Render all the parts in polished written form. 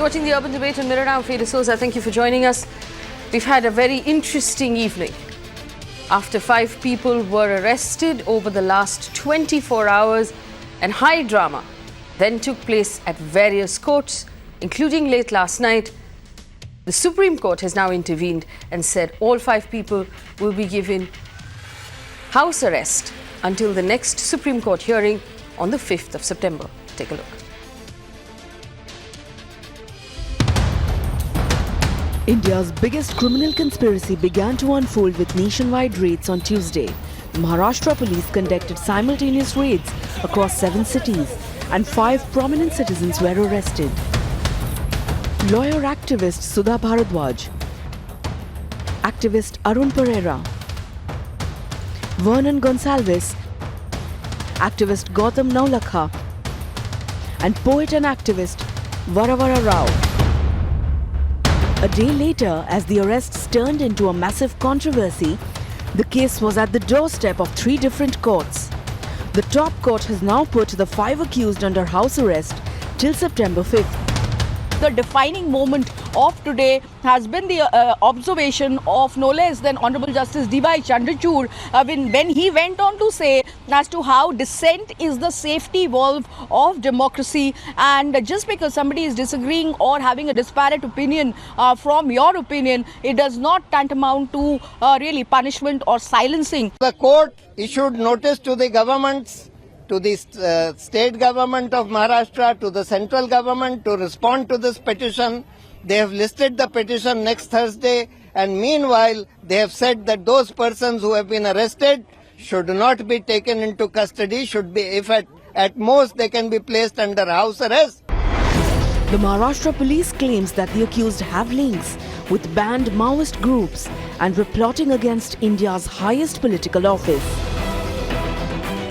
You're watching the Urban Debate on Mirror Now. Faye D'Souza, thank you for joining us. We've had a very interesting evening after 5 people were arrested over the last 24 hours, and high drama then took place at various courts, including late last night. The Supreme Court has now intervened and said all 5 people will be given house arrest until the next Supreme Court hearing on the 5th of September. Take a look. India's biggest criminal conspiracy began to unfold with nationwide raids on Tuesday. Maharashtra police conducted simultaneous raids across 7 cities and 5 prominent citizens were arrested. Lawyer activist Sudha Bharadwaj, activist Arun Pereira, Vernon Gonsalves, activist Gautam Naulakha, and poet and activist Varavara Rao. A day later, as the arrests turned into a massive controversy, the case was at the doorstep of 3 different courts. The top court has now put the 5 accused under house arrest till September 5th. The defining moment of today has been the observation of no less than Honorable Justice D.Y. Chandrachud when he went on to say as to how dissent is the safety valve of democracy, and just because somebody is disagreeing or having a disparate opinion from your opinion, it does not tantamount to really punishment or silencing. The court issued notice to the governments, to the state government of Maharashtra, to the central government to respond to this petition. They have listed the petition next Thursday, and meanwhile they have said that those persons who have been arrested should not be taken into custody, should be, if at most they can be placed under house arrest. The Maharashtra police claims that the accused have links with banned Maoist groups and were plotting against India's highest political office.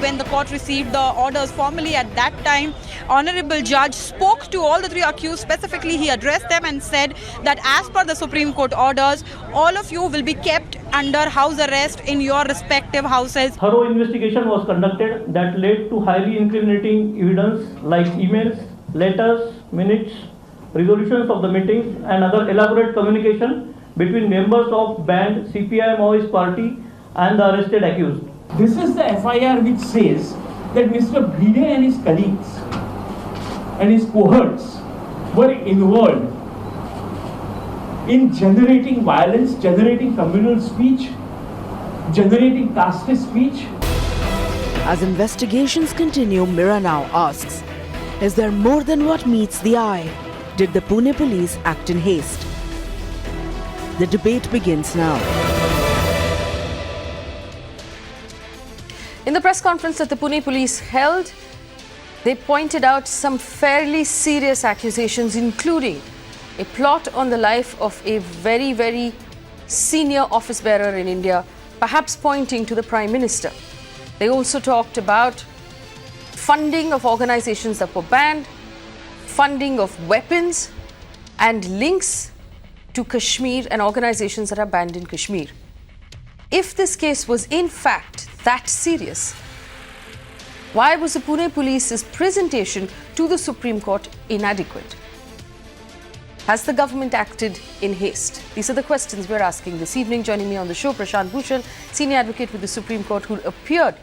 When the court received the orders formally at that time, Honorable Judge spoke to all the 3 accused. Specifically, he addressed them and said that as per the Supreme Court orders, all of you will be kept under house arrest in your respective houses. Thorough investigation was conducted that led to highly incriminating evidence like emails, letters, minutes, resolutions of the meetings and other elaborate communication between members of banned CPI Maoist party and the arrested accused. This is the FIR which says that Mr. Bhide and his colleagues and his cohorts were involved in generating violence, generating communal speech, generating caste speech. As investigations continue, Mirror Now asks, is there more than what meets the eye? Did the Pune police act in haste? The debate begins now. In the press conference that the Pune police held, they pointed out some fairly serious accusations, including a plot on the life of a very, very senior office bearer in India, perhaps pointing to the Prime Minister. They also talked about funding of organizations that were banned, funding of weapons, and links to Kashmir and organizations that are banned in Kashmir. If this case was in fact that serious, why was the Pune police's presentation to the Supreme Court inadequate? Has the government acted in haste? These are the questions we're asking this evening. Joining me on the show, Prashant Bhushan, senior advocate with the Supreme Court, who appeared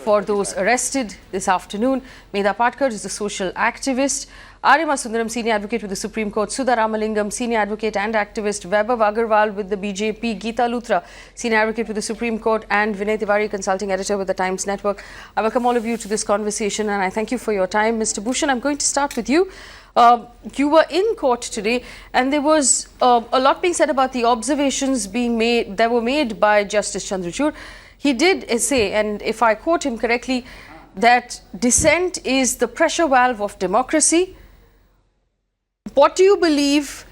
for those arrested this afternoon. Medha Patkar is a social activist. Arima Sundaram, senior advocate with the Supreme Court. Sudha Ramalingam, senior advocate and activist. Vaibhav Agarwal with the BJP. Geeta Luthra, senior advocate with the Supreme Court. And Vinay Tiwari, consulting editor with the Times Network. I welcome all of you to this conversation and I thank you for your time. Mr. Bhushan, I'm going to start with you. You were in court today and there was a lot being said about the observations that were made by Justice Chandrachud. He did say, and if I quote him correctly, that dissent is the pressure valve of democracy. What do you believe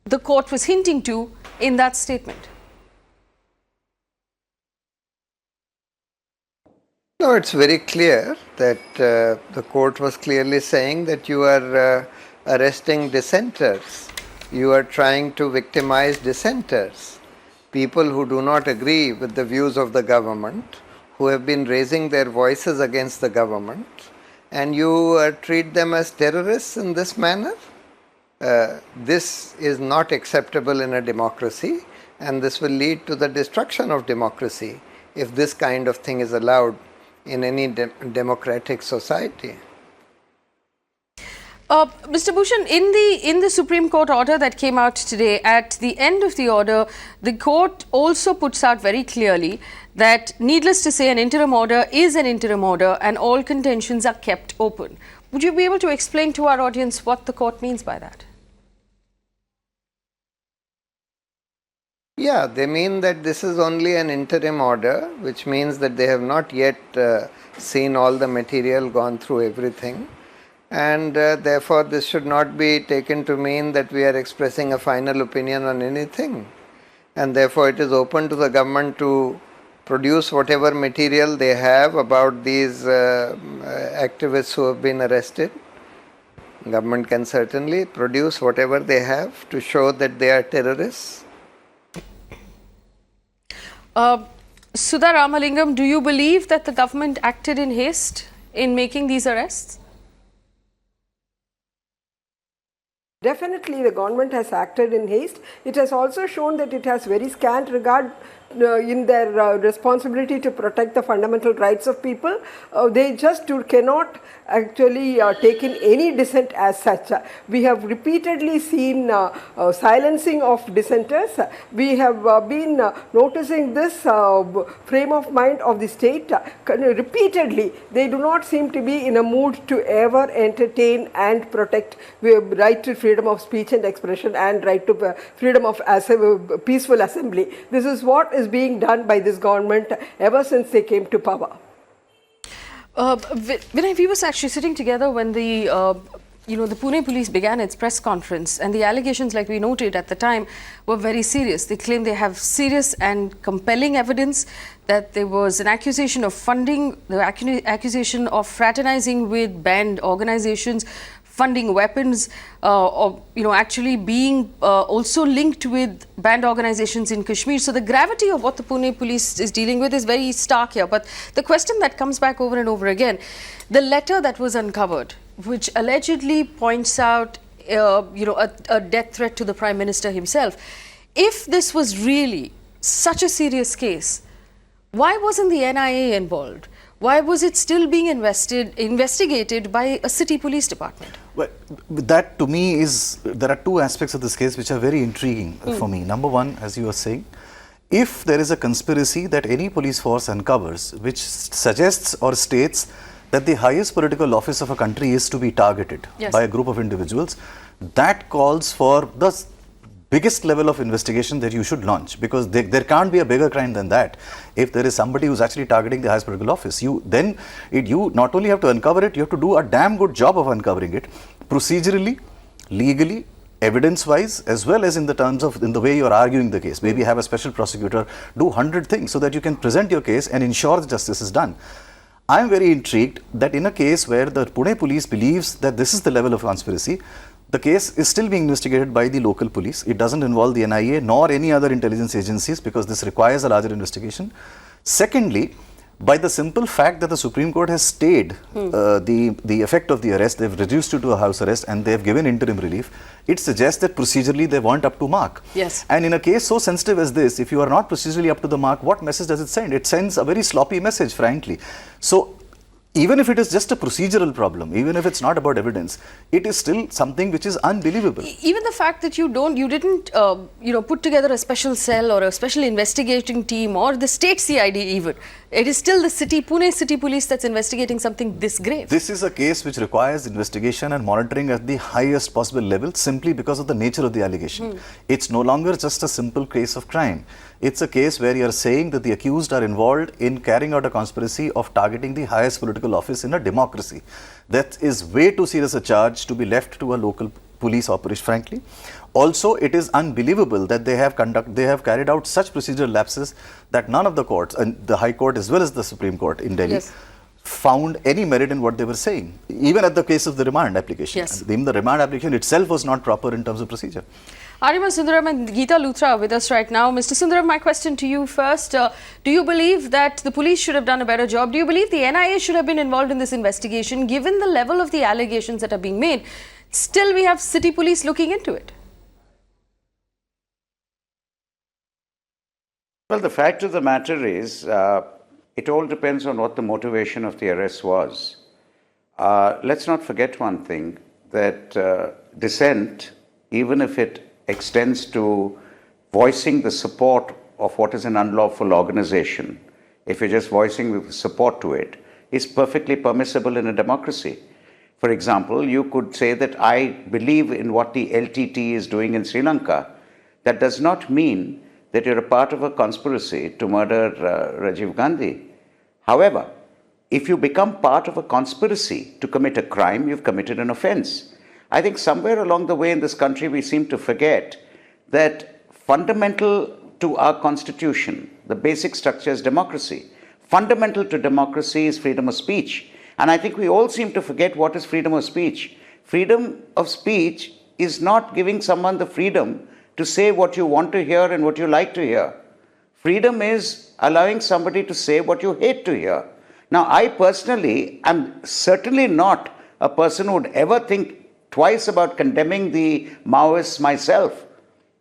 the court was hinting to in that statement? No, it's very clear that the court was clearly saying that you are arresting dissenters. You are trying to victimize dissenters, people who do not agree with the views of the government, who have been raising their voices against the government, and you treat them as terrorists in this manner? this is not acceptable in a democracy, and this will lead to the destruction of democracy if this kind of thing is allowed in any democratic society. Mr. Bhushan, in the Supreme Court order that came out today, at the end of the order, the court also puts out very clearly that, needless to say, an interim order is an interim order and all contentions are kept open. Would you be able to explain to our audience what the court means by that? Yeah, they mean that this is only an interim order, which means that they have not yet seen all the material, gone through everything. And therefore, this should not be taken to mean that we are expressing a final opinion on anything. And therefore, it is open to the government to produce whatever material they have about these activists who have been arrested. Government can certainly produce whatever they have to show that they are terrorists. Sudha Ramalingam, do you believe that the government acted in haste in making these arrests? Definitely, the government has acted in haste. It has also shown that it has very scant regard in their responsibility to protect the fundamental rights of people. They just cannot actually take in any dissent as such. We have repeatedly seen silencing of dissenters. We have been noticing this frame of mind of the state repeatedly. They do not seem to be in a mood to ever entertain and protect right to freedom of speech and expression and right to freedom of peaceful assembly. This is what is being done by this government ever since they came to power. Vinay, we were actually sitting together when the Pune police began its press conference, and the allegations, like we noted at the time, were very serious. They claim they have serious and compelling evidence that there was an accusation of funding, the accusation of fraternizing with banned organizations, funding weapons, actually being also linked with banned organizations in Kashmir. So the gravity of what the Pune police is dealing with is very stark here. But the question that comes back over and over again, the letter that was uncovered, which allegedly points out, a death threat to the Prime Minister himself. If this was really such a serious case, why wasn't the NIA involved? Why was it still being investigated by a city police department? Well, that to me is, there are two aspects of this case which are very intriguing for me. Number one, as you were saying, if there is a conspiracy that any police force uncovers which suggests or states that the highest political office of a country is to be targeted by a group of individuals, that calls for the biggest level of investigation that you should launch, because there can't be a bigger crime than that. If there is somebody who's actually targeting the highest political office, you not only have to uncover it, you have to do a damn good job of uncovering it, procedurally, legally, evidence-wise, as well as in the way you are arguing the case. Maybe have a special prosecutor do 100 things so that you can present your case and ensure that justice is done. I am very intrigued that in a case where the Pune police believes that this is the level of conspiracy, the case is still being investigated by the local police. It doesn't involve the NIA nor any other intelligence agencies, because this requires a larger investigation. Secondly, by the simple fact that the Supreme Court has stayed the effect of the arrest, they've reduced it to a house arrest and they've given interim relief, it suggests that procedurally they weren't up to mark. Yes. And in a case so sensitive as this, if you are not procedurally up to the mark, what message does it send? It sends a very sloppy message, frankly. So even if it is just a procedural problem, even if it's not about evidence, it is still something which is unbelievable. Even the fact that you didn't put together a special cell or a special investigating team or the state CID even. It is still the Pune City Police that's investigating something this grave. This is a case which requires investigation and monitoring at the highest possible level, simply because of the nature of the allegation. It's no longer just a simple case of crime. It's a case where you are saying that the accused are involved in carrying out a conspiracy of targeting the highest political office in a democracy. That is way too serious a charge to be left to a local police operation, frankly. Also, it is unbelievable that they have carried out such procedural lapses that none of the courts, and the High Court as well as the Supreme Court in Delhi, found any merit in what they were saying, even at the case of the remand application. Yes. Even the remand application itself was not proper in terms of procedure. Arima Sundaram and Geeta Luthra are with us right now. Mr. Sundaram, my question to you first. Do you believe that the police should have done a better job? Do you believe the NIA should have been involved in this investigation, given the level of the allegations that are being made? still we have city police looking into it. Well, the fact of the matter is, it all depends on what the motivation of the arrest was. Let's not forget one thing, that dissent, even if it extends to voicing the support of what is an unlawful organization, if you're just voicing the support to it, is perfectly permissible in a democracy. For example, you could say that I believe in what the LTT is doing in Sri Lanka. That does not mean that you're a part of a conspiracy to murder Rajiv Gandhi. However, if you become part of a conspiracy to commit a crime, you've committed an offense. I think somewhere along the way in this country, we seem to forget that fundamental to our constitution, the basic structure is democracy. Fundamental to democracy is freedom of speech. And I think we all seem to forget what is freedom of speech. Freedom of speech is not giving someone the freedom to say what you want to hear and what you like to hear. Freedom is allowing somebody to say what you hate to hear. Now, I personally am certainly not a person who would ever think twice about condemning the Maoists myself.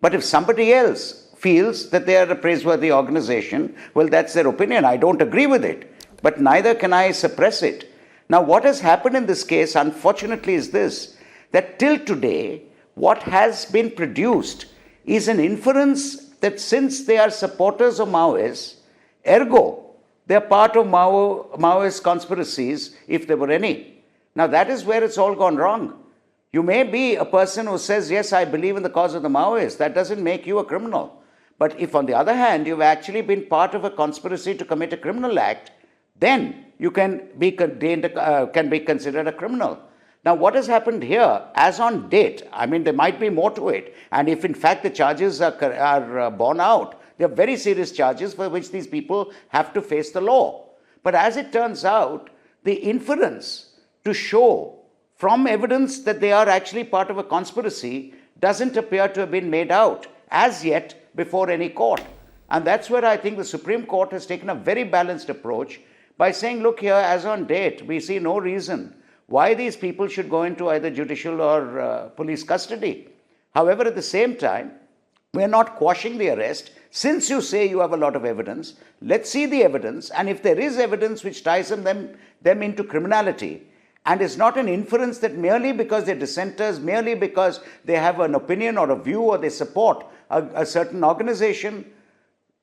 But if somebody else feels that they are a praiseworthy organization, well, that's their opinion. I don't agree with it, but neither can I suppress it. Now, what has happened in this case, unfortunately, is this, that till today, what has been produced is an inference that since they are supporters of Maoists, ergo, they are part of Maoist conspiracies, if there were any. Now, that is where it's all gone wrong. You may be a person who says, yes, I believe in the cause of the Maoists. That doesn't make you a criminal. But if, on the other hand, you've actually been part of a conspiracy to commit a criminal act, then you can be considered a criminal. Now, what has happened here, as on date, I mean, there might be more to it. And if, in fact, the charges are borne out, they are very serious charges for which these people have to face the law. But as it turns out, the inference to show from evidence that they are actually part of a conspiracy doesn't appear to have been made out as yet before any court. And that's where I think the Supreme Court has taken a very balanced approach by saying, look here, as on date, we see no reason why these people should go into either judicial or police custody. However, at the same time, we're not quashing the arrest. Since you say you have a lot of evidence, let's see the evidence. And if there is evidence which ties them into criminality, and it's not an inference that merely because they're dissenters, merely because they have an opinion or a view or they support a certain organization,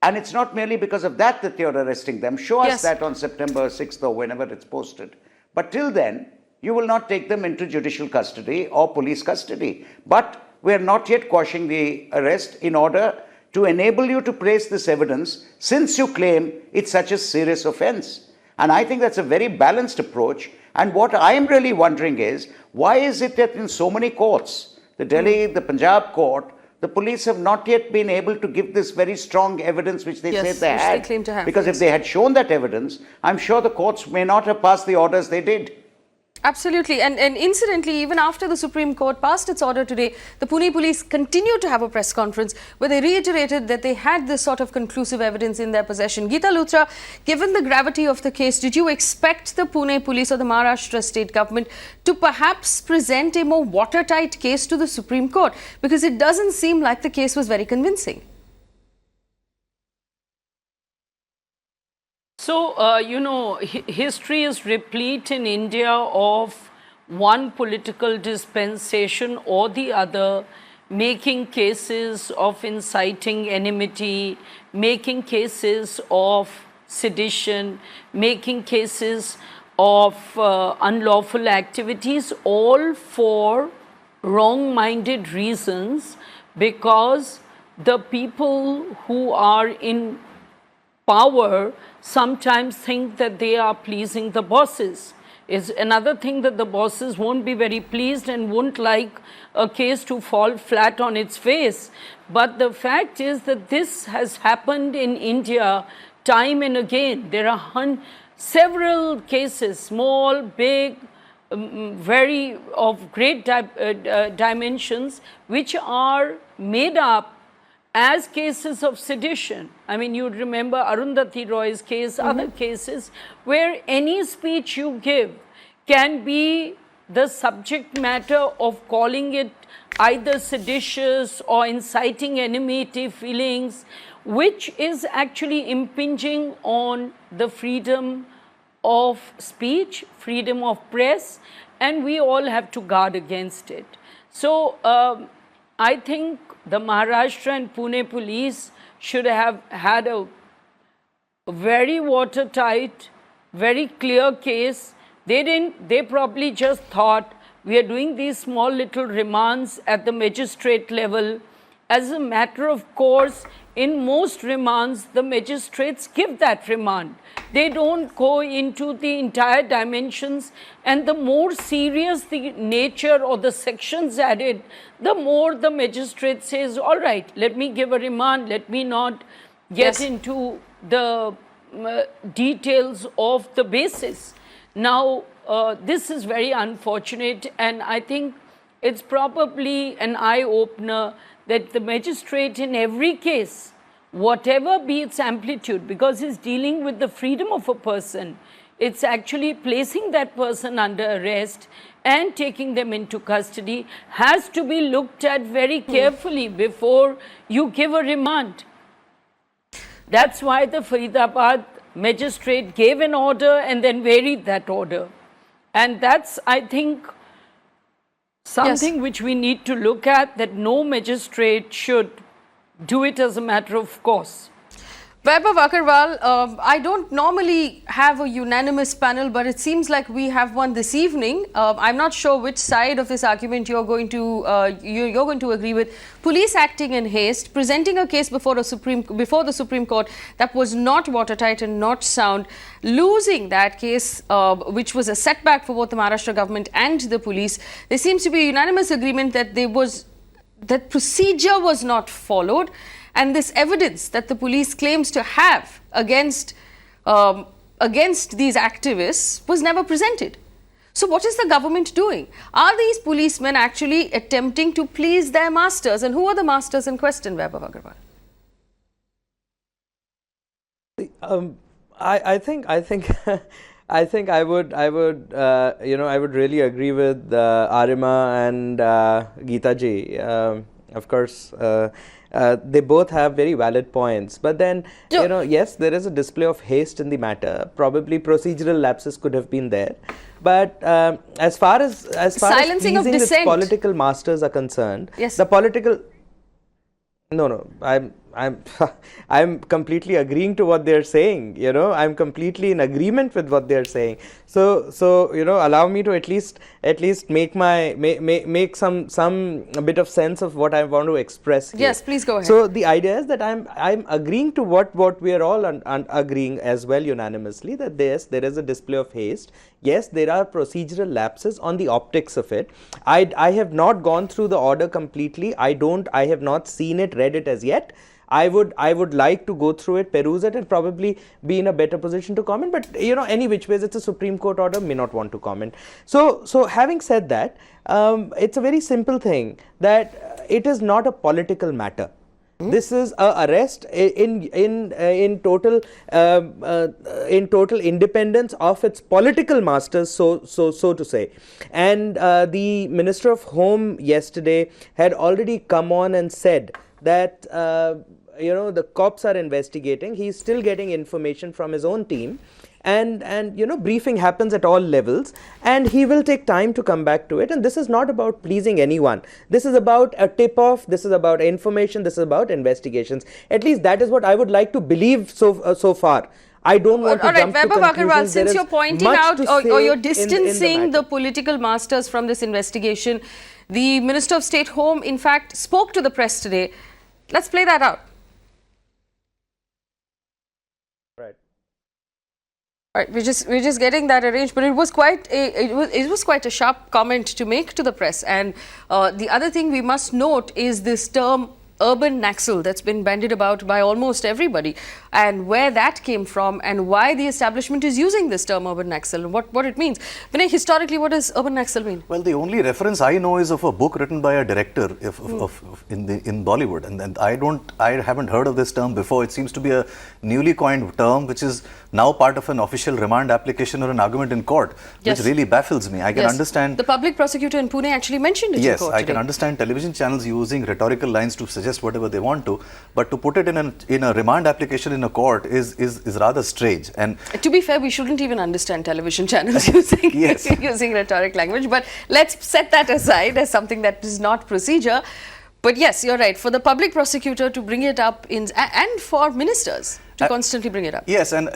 and it's not merely because of that that you're arresting them. Show us that on September 6th or whenever it's posted. But till then, you will not take them into judicial custody or police custody. But we're not yet quashing the arrest in order to enable you to place this evidence, since you claim it's such a serious offense. And I think that's a very balanced approach. And what I'm really wondering is, why is it that in so many courts, the Delhi, the Punjab court, the police have not yet been able to give this very strong evidence which they said they had? They claim to have, because if they had shown that evidence, I'm sure the courts may not have passed the orders they did. Absolutely. And incidentally, even after the Supreme Court passed its order today, the Pune police continued to have a press conference where they reiterated that they had this sort of conclusive evidence in their possession. Geeta Luthra, given the gravity of the case, did you expect the Pune police or the Maharashtra state government to perhaps present a more watertight case to the Supreme Court? Because it doesn't seem like the case was very convincing. So, history is replete in India of one political dispensation or the other making cases of inciting enmity, making cases of sedition, making cases of unlawful activities, all for wrong-minded reasons, because the people who are in power sometimes think that they are pleasing the bosses. Is another thing that the bosses won't be very pleased and won't like a case to fall flat on its face. But the fact is that this has happened in India time and again. There are several cases, small, big, very of great dimensions, which are made up as cases of sedition. I mean, you'd remember Arundhati Roy's case, other cases where any speech you give can be the subject matter of calling it either seditious or inciting enmity feelings, which is actually impinging on the freedom of speech, freedom of press, and we all have to guard against it. So I think the Maharashtra and Pune police should have had a very watertight, very clear case. They probably just thought, we are doing these small little remands at the magistrate level. As a matter of course, in most remands, the magistrates give that remand. They don't go into the entire dimensions, and the more serious the nature or the sections added, the more the magistrate says, all right, let me give a remand, let me not get into the details of the basis. Now, this is very unfortunate, and I think it's probably an eye-opener that the magistrate in every case, whatever be its amplitude, because he's dealing with the freedom of a person, it's actually placing that person under arrest and taking them into custody, has to be looked at very carefully before you give a remand. That's why the Faridabad magistrate gave an order and then varied that order. And that's, I think, something which we need to look at, that no magistrate should do it as a matter of course. Vaibhav Agarwal, I don't normally have a unanimous panel, but it seems like we have one this evening. I'm not sure which side of this argument you're going to agree with. Police acting in haste, presenting a case before the Supreme Court that was not watertight and not sound, losing that case, which was a setback for both the Maharashtra government and the police. There seems to be a unanimous agreement that that procedure was not followed. And this evidence that the police claims to have against these activists was never presented. So what is the government doing? Are these policemen actually attempting to please their masters? And who are the masters in question, Vaibhav Agarwal? I think I would really agree with Arima and Geeta ji. Of course, they both have very valid points, but then yes, there is a display of haste in the matter. Probably procedural lapses could have been there, but as far as pleasing its political masters are concerned, the political I'm completely agreeing to what they're saying. I'm completely in agreement with what they're saying. So allow me to at least make some bit of sense of what I want to express here. Yes, please go ahead. So the idea is that I'm agreeing to what we are all agreeing as well unanimously, that there is a display of haste. Yes, there are procedural lapses on the optics of it. I have not gone through the order completely. I have not seen it, read it as yet. I would like to go through it, peruse it, and probably be in a better position to comment. But any which ways, it's a Supreme Court order, may not want to comment. So having said that, it's a very simple thing, that it is not a political matter. This is a arrest in total independence of its political masters, so to say. And the Minister of Home yesterday had already come on and said that the cops are investigating. He's still getting information from his own team, and briefing happens at all levels, and he will take time to come back to it. And this is not about pleasing anyone. This is about a tip-off. This is about information. This is about investigations. At least that is what I would like to believe so far. I don't want to jump to conclusions. Agarwal, since you're pointing out or you're distancing the political masters from this investigation, the Minister of State Home, in fact, spoke to the press today. Let's play that out. Right. All right, we're just getting that arranged, but it was quite a sharp comment to make to the press. And the other thing we must note is this term urban Naxal that's been bandied about by almost everybody, and where that came from and why the establishment is using this term urban Naxal and what it means. Vinay, historically, what does urban Naxal mean? Well, the only reference I know is of a book written by a director in Bollywood, and I haven't heard of this term before. It seems to be a newly coined term which is now part of an official remand application or an argument in court, Yes. which really baffles me. I can understand. The public prosecutor in Pune actually mentioned it in Yes, court I today. can understand television channels using rhetorical lines to suggest whatever they want to, but to put it in a remand application in a court is rather strange. And To be fair, we shouldn't even understand television channels using, Yes. using rhetoric language, but let's set that aside as something that is not procedure. But yes, you're right, for the public prosecutor to bring it up and for ministers to constantly bring it up. Yes, and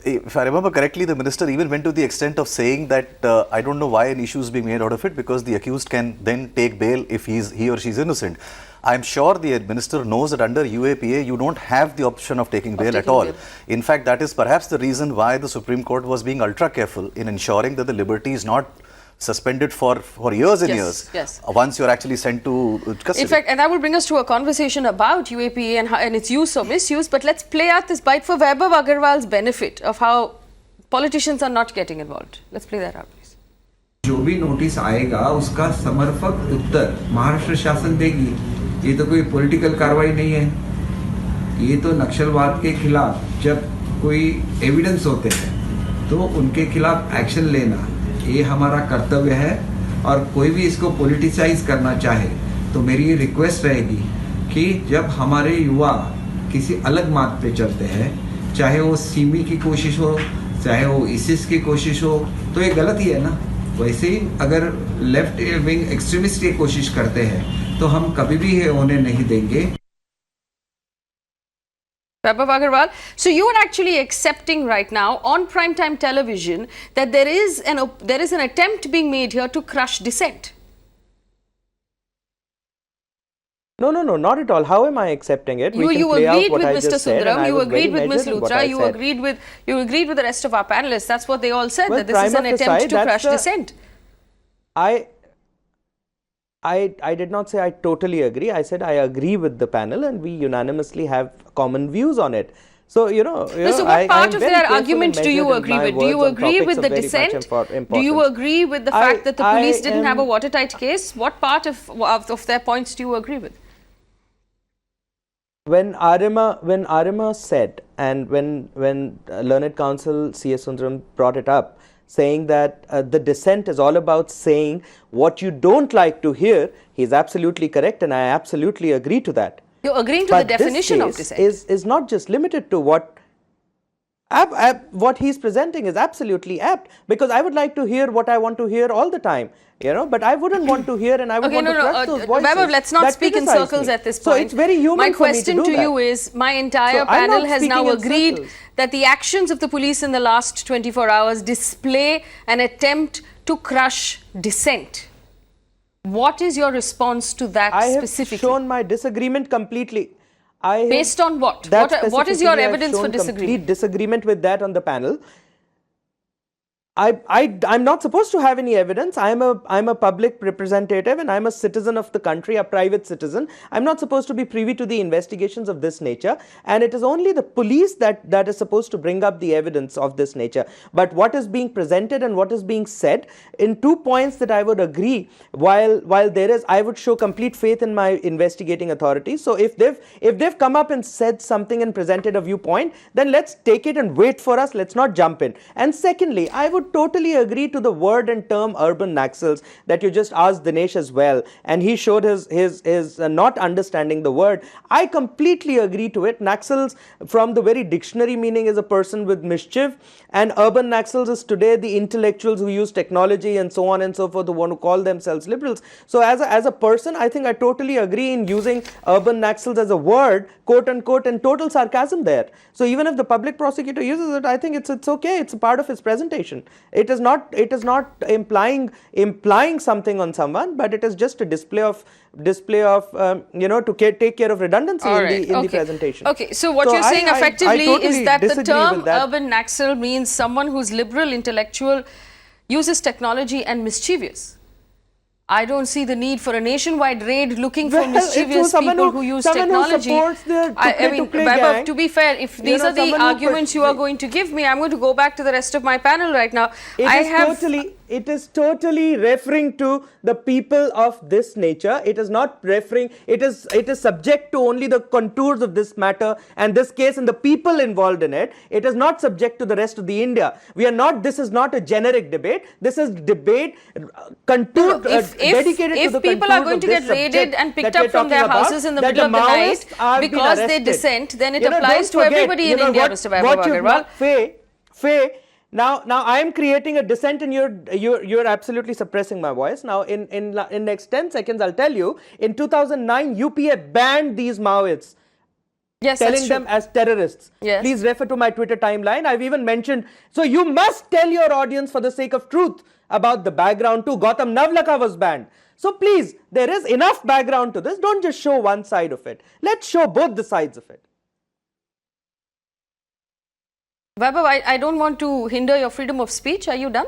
if I remember correctly, the minister even went to the extent of saying that I don't know why an issue is being made out of it, because the accused can then take bail if he or she is innocent. I'm sure the minister knows that under UAPA you don't have the option of taking bail at all. In fact, that is perhaps the reason why the Supreme Court was being ultra careful in ensuring that the liberty is not suspended for years and years once you're actually sent to custody. In fact, and that will bring us to a conversation about UAPA and its use or misuse, but let's play out this bite for Vaibhav Agarwal's benefit of how politicians are not getting involved. Let's play that out, please. जो भी notice आएगा उसका समर्पक उत्तर महाराष्ट्र शासन देगी. ये तो कोई पॉलिटिकल कार्रवाई नहीं है, ये तो नक्सलवाद के खिलाफ जब कोई एविडेंस होते हैं तो उनके खिलाफ एक्शन लेना ये हमारा कर्तव्य है. और कोई भी इसको पॉलिटिसाइज करना चाहे तो मेरी ये रिक्वेस्ट रहेगी कि जब हमारे युवा किसी अलग मार्ग पे चलते हैं, चाहे वो सीमी की कोशिश हो, चाहे वो ISIS की कोशिश हो, तो ये गलत ही है ना. वैसे ही अगर लेफ्ट विंग एक्सट्रीमिस्ट की कोशिश करते हैं तो हम कभी भी ये होने नहीं देंगे. Vaibhav Agarwal, so you are actually accepting right now on primetime television that there is an attempt being made here to crush dissent. No, not at all. How am I accepting it? You agreed with Mr. Sundaram, you agreed with Ms. Luthra, you agreed with the rest of our panelists. That's what they all said, that this is an attempt to crush dissent. I did not say I totally agree. I said I agree with the panel and we unanimously have common views on it. So, so what part of their argument do you agree with? Do you agree with the dissent? Do you agree with the fact that the police didn't have a watertight case? What part of their points do you agree with? When Arima said, and when Learned Counsel C.S. Sundaram brought it up, saying that the dissent is all about saying what you don't like to hear, he is absolutely correct, and I absolutely agree to that. You're agreeing to the definition of dissent. Is not just limited to what he's presenting is absolutely apt, because I would like to hear what I want to hear all the time, but I wouldn't want to hear, and I would want to crush those voices. Vaibhav, let's not speak in circles at this point. So it's very human My for me question to do you is, my entire panel has now agreed that the actions of the police in the last 24 hours display an attempt to crush dissent. What is your response to that specifically? I have shown my disagreement completely. Based on what? What is your evidence for disagreement? Complete disagreement with that on the panel. I'm not supposed to have any evidence. I'm a public representative and I'm a citizen of the country, a private citizen. I'm not supposed to be privy to the investigations of this nature, and it is only the police that is supposed to bring up the evidence of this nature. But what is being presented and what is being said, in 2 points that I would agree, while there is, I would show complete faith in my investigating authorities. So if they've come up and said something and presented a viewpoint, then let's take it and wait for us. Let's not jump in. And secondly, I would totally agree to the word and term urban naxals that you just asked Dinesh as well, and he showed his not understanding the word. I completely agree to it. Naxals from the very dictionary meaning is a person with mischief, and urban naxals is today the intellectuals who use technology and so on and so forth, who want to call themselves liberals. So as a person, I think I totally agree in using urban naxals as a word, quote unquote, and total sarcasm there. So even if the public prosecutor uses it, I think it's okay. It's a part of his presentation. It is not implying something on someone, but it is just a display of to take care of redundancy in the presentation. Okay, so what you're saying effectively is that the term urban naxal means someone who's liberal, intellectual, uses technology and mischievous. I don't see the need for a nationwide raid looking for mischievous people who use technology. Vaibhav, to be fair, if these are the arguments you are going to give me, I'm going to go back to the rest of my panel right now. it is totally referring to the people of this nature. It is not referring, it is subject to only the contours of this matter and this case and the people involved in it. It is not subject to the rest of the India. We are not, this is not a generic debate. This is debate contoured, dedicated to the if people are going to get raided and picked up from their houses in the middle of the night because they dissent, then it applies to everybody in India, Mr. Vaibhav Agarwal. Faye, now I am creating a dissent and you're absolutely suppressing my voice. Now in next 10 seconds I'll tell you, in 2009 UPA banned these Maoists. Yes, telling them as terrorists. Yes. Please refer to my Twitter timeline. I've even mentioned, so you must tell your audience for the sake of truth about the background too. Gautam Navlakha was banned. So please, there is enough background to this. Don't just show one side of it. Let's show both the sides of it. Vaibhav, I don't want to hinder your freedom of speech. Are you done?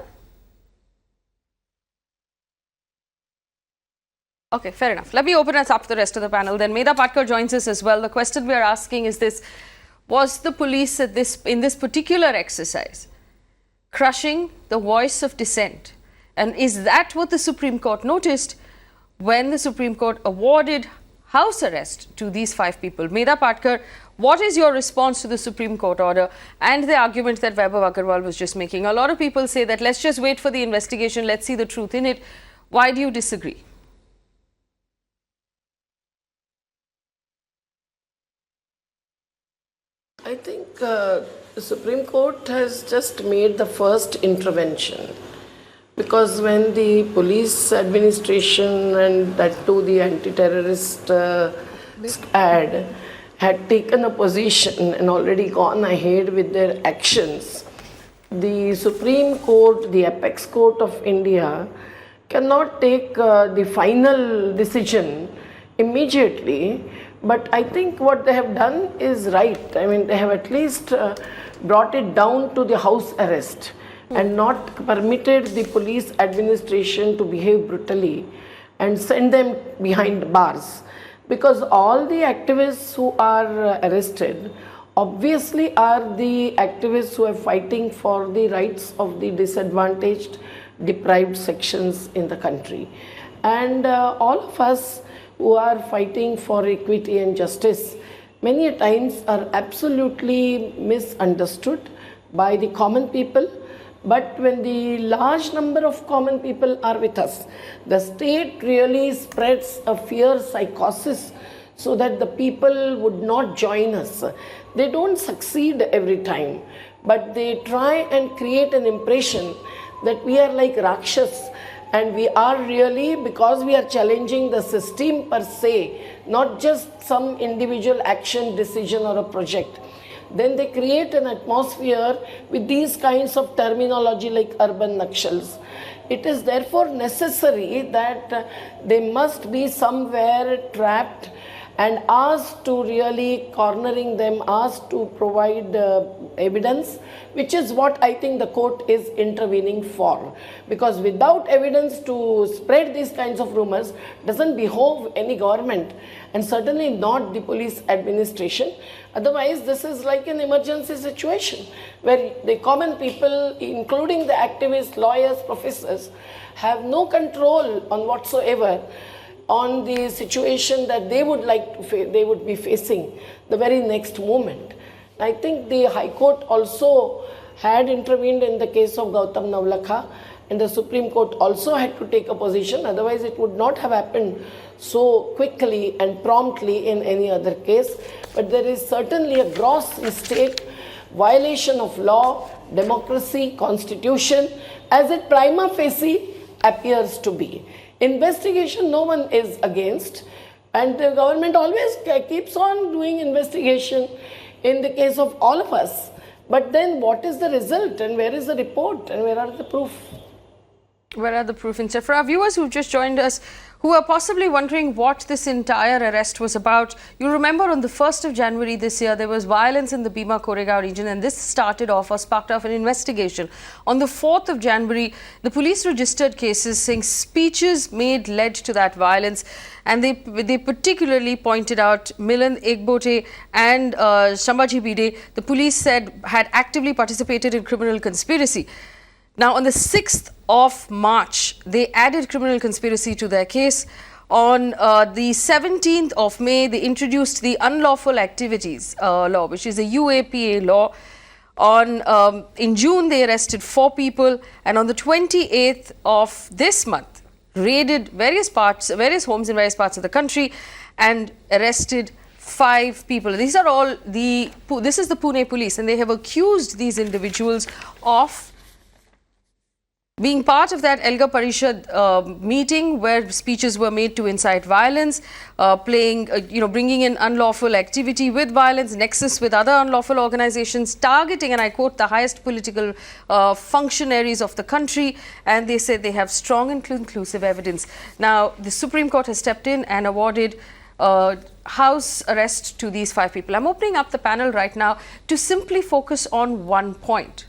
Okay, fair enough. Let me open us up to the rest of the panel. Then Medha Patkar joins us as well. The question we are asking is this: was the police at in this particular exercise crushing the voice of dissent? And is that what the Supreme Court noticed when the Supreme Court awarded house arrest to these 5 people? Medha Patkar, what is your response to the Supreme Court order and the argument that Vaibhav Agarwal was just making? A lot of people say that let's just wait for the investigation, let's see the truth in it. Why do you disagree? I think the Supreme Court has just made the first intervention, because when the police administration and that too the anti-terrorist squad had taken a position and already gone ahead with their actions, the Supreme Court, the apex court of India, cannot take the final decision immediately. But I think what they have done is right. I mean, they have at least brought it down to the house arrest and not permitted the police administration to behave brutally and send them behind bars. Because all the activists who are arrested obviously are the activists who are fighting for the rights of the disadvantaged, deprived sections in the country. And all of us who are fighting for equity and justice many a times are absolutely misunderstood by the common people. But when the large number of common people are with us, the state really spreads a fear psychosis so that the people would not join us. They don't succeed every time, but they try and create an impression that we are like Rakshas. And we are really, because we are challenging the system per se, not just some individual action, decision or a project. Then they create an atmosphere with these kinds of terminology like urban Nakshals. It is therefore necessary that they must be somewhere trapped and asked to really cornering them, asked to provide evidence, which is what I think the court is intervening for. Because without evidence to spread these kinds of rumors doesn't behove any government, and certainly not the police administration. Otherwise, this is like an emergency situation where the common people, including the activists, lawyers, professors, have no control on whatsoever on the situation that they would like to they would be facing the very next moment. I think the High Court also had intervened in the case of Gautam Navlakha, and the Supreme Court also had to take a position, otherwise it would not have happened so quickly and promptly in any other case. But there is certainly a gross mistake, violation of law, democracy, constitution, as it prima facie appears to be. Investigation no one is against, and the government always keeps on doing investigation in the case of all of us. But then what is the result, and where is the report, and where are the proof? Where are the proof? And for our viewers who just joined us, who are possibly wondering what this entire arrest was about, you remember on the 1st of January this year, there was violence in the Bhima-Koregaon region, and this started off or sparked off an investigation. On the 4th of January, the police registered cases saying speeches made led to that violence, and they particularly pointed out Milind Ekbote and Shambhaji Bide, the police said had actively participated in criminal conspiracy. Now, on the 6th of March, they added criminal conspiracy to their case. On the 17th of May, they introduced the Unlawful Activities Law, which is a UAPA law. In June, they arrested 4 people, and on the 28th of this month, raided various homes in various parts of the country and arrested 5 people. These are all this is the Pune police, and they have accused these individuals of being part of that Elgar Parishad meeting where speeches were made to incite violence, bringing in unlawful activity with violence, nexus with other unlawful organizations, targeting, and I quote, the highest political functionaries of the country, and they said they have strong and conclusive evidence. Now, the Supreme Court has stepped in and awarded house arrest to these 5 people. I'm opening up the panel right now to simply focus on one point.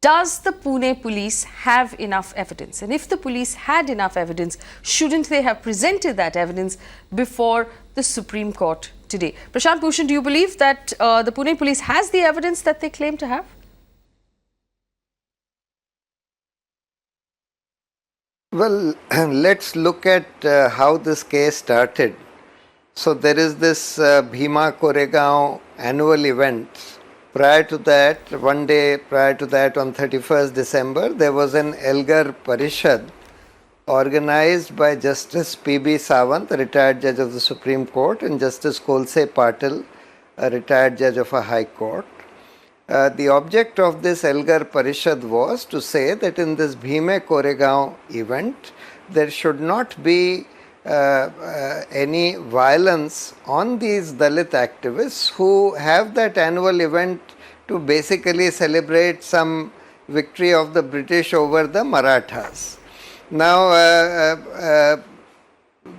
Does the Pune police have enough evidence? And if the police had enough evidence, shouldn't they have presented that evidence before the Supreme Court today? Prashant Bhushan, do you believe that the Pune police has the evidence that they claim to have? Well, let's look at how this case started. So there is this Bhima Koregaon annual event. Prior to that, one day prior to that, on 31st December, there was an Elgar Parishad organized by Justice P.B. Sawant, a retired judge of the Supreme Court, and Justice Kolse Patil, a retired judge of a High Court. The object of this Elgar Parishad was to say that in this Bhime Koregaon event, there should not be any violence on these Dalit activists who have that annual event to basically celebrate some victory of the British over the Marathas. Now,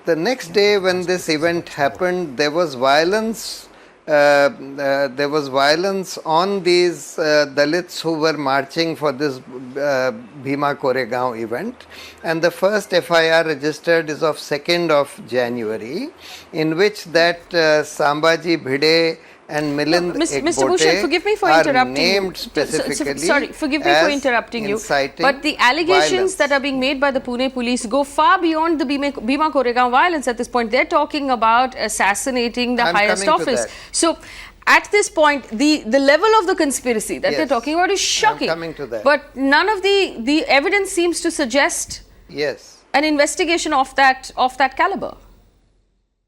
the next day when this event happened, there was violence. There was violence on these Dalits who were marching for this Bhima Koregaon event, and the first FIR registered is of 2nd of January, in which that Sambaji Bhide and Milind Mr. Bhushan, forgive me for interrupting named you. Specifically Sorry, forgive me for interrupting you. But the allegations that are being made by the Pune police go far beyond the Bhima Koregaon violence at this point. They're talking about assassinating the highest office. So, at this point, the level of the conspiracy that they're talking about is shocking. I'm coming to that. But none of the evidence seems to suggest an investigation of that caliber.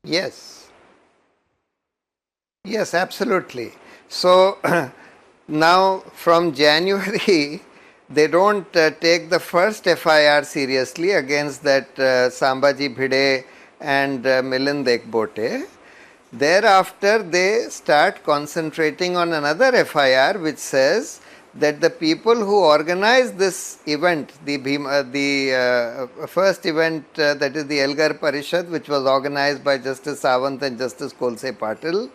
Yes. Yes, absolutely. So now from January, they don't take the first FIR seriously against that Sambaji Bhide and Milind Ekbote. Thereafter, they start concentrating on another FIR which says that the people who organized this event, the first event that is the Elgar Parishad, which was organized by Justice Sawant and Justice Kolse Patil,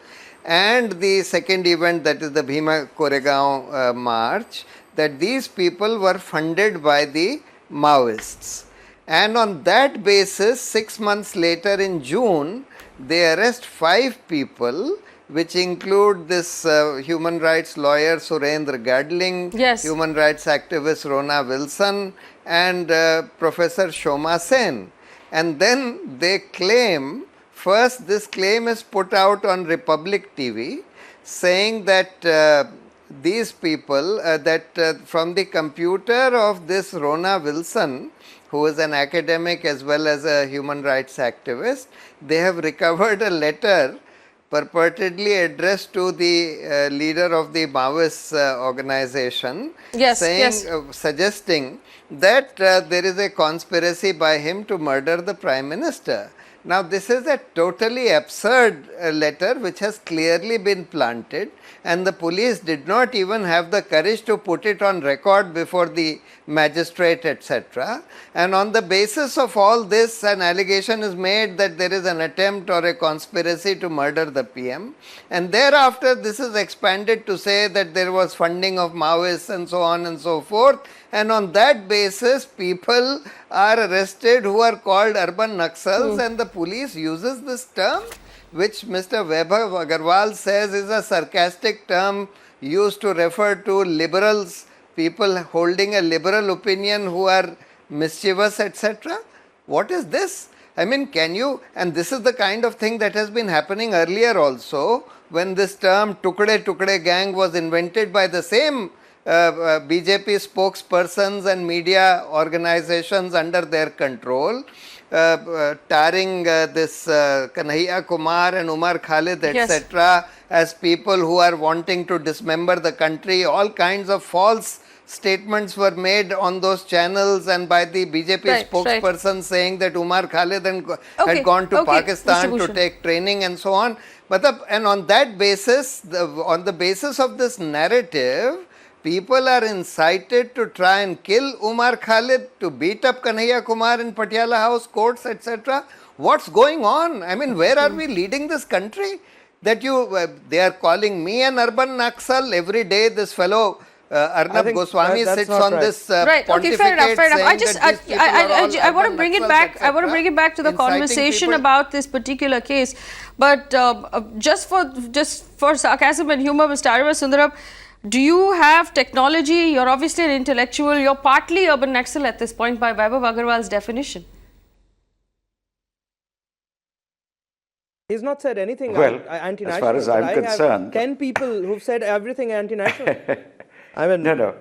and the second event, that is the Bhima Koregaon march, that these people were funded by the Maoists. And on that basis, 6 months later in June, they arrest 5 people, which include this human rights lawyer Surendra Gadling, human rights activist Rona Wilson, and Professor Shoma Sen. And then they claim, first, this claim is put out on Republic TV, saying that these people, from the computer of this Rona Wilson, who is an academic as well as a human rights activist, they have recovered a letter purportedly addressed to the leader of the Maoist organization, suggesting that there is a conspiracy by him to murder the Prime Minister. Now, this is a totally absurd letter which has clearly been planted, and the police did not even have the courage to put it on record before the magistrate, etc. And on the basis of all this, an allegation is made that there is an attempt or a conspiracy to murder the PM, and thereafter this is expanded to say that there was funding of Maoists and so on and so forth, and on that basis people are arrested who are called urban Naxals, and the police uses this term, which Mr. Vaibhav Agarwal says is a sarcastic term used to refer to liberals people holding a liberal opinion who are mischievous, etc.? What is this? I mean, can you, and this is the kind of thing that has been happening earlier also, when this term Tukde Tukde gang was invented by the same BJP spokespersons and media organizations under their control, tarring this Kanhaiya Kumar and Umar Khalid, etc., as people who are wanting to dismember the country. All kinds of false statements were made on those channels and by the BJP spokesperson saying that Umar Khalid had gone to Pakistan to take training and so on. But and on that basis, on the basis of this narrative, people are incited to try and kill Umar Khalid, to beat up Kanhaiya Kumar in Patiala House courts, etc. What's going on? I mean, where are we leading this country? That they are calling me an urban Naxal every day. This fellow Arnab Goswami sits on this okay, fair enough. I want to bring it back. I want to bring it back to the conversation about this particular case. But just for sarcasm and humor, Mr. Ariva Sundaram, do you have technology? You're obviously an intellectual. You're partly urban Naxal at this point by Vaibhav Agarwal's definition. He's not said anything anti-national. As far as I'm concerned, 10 people who've said everything anti-national. I mean, no.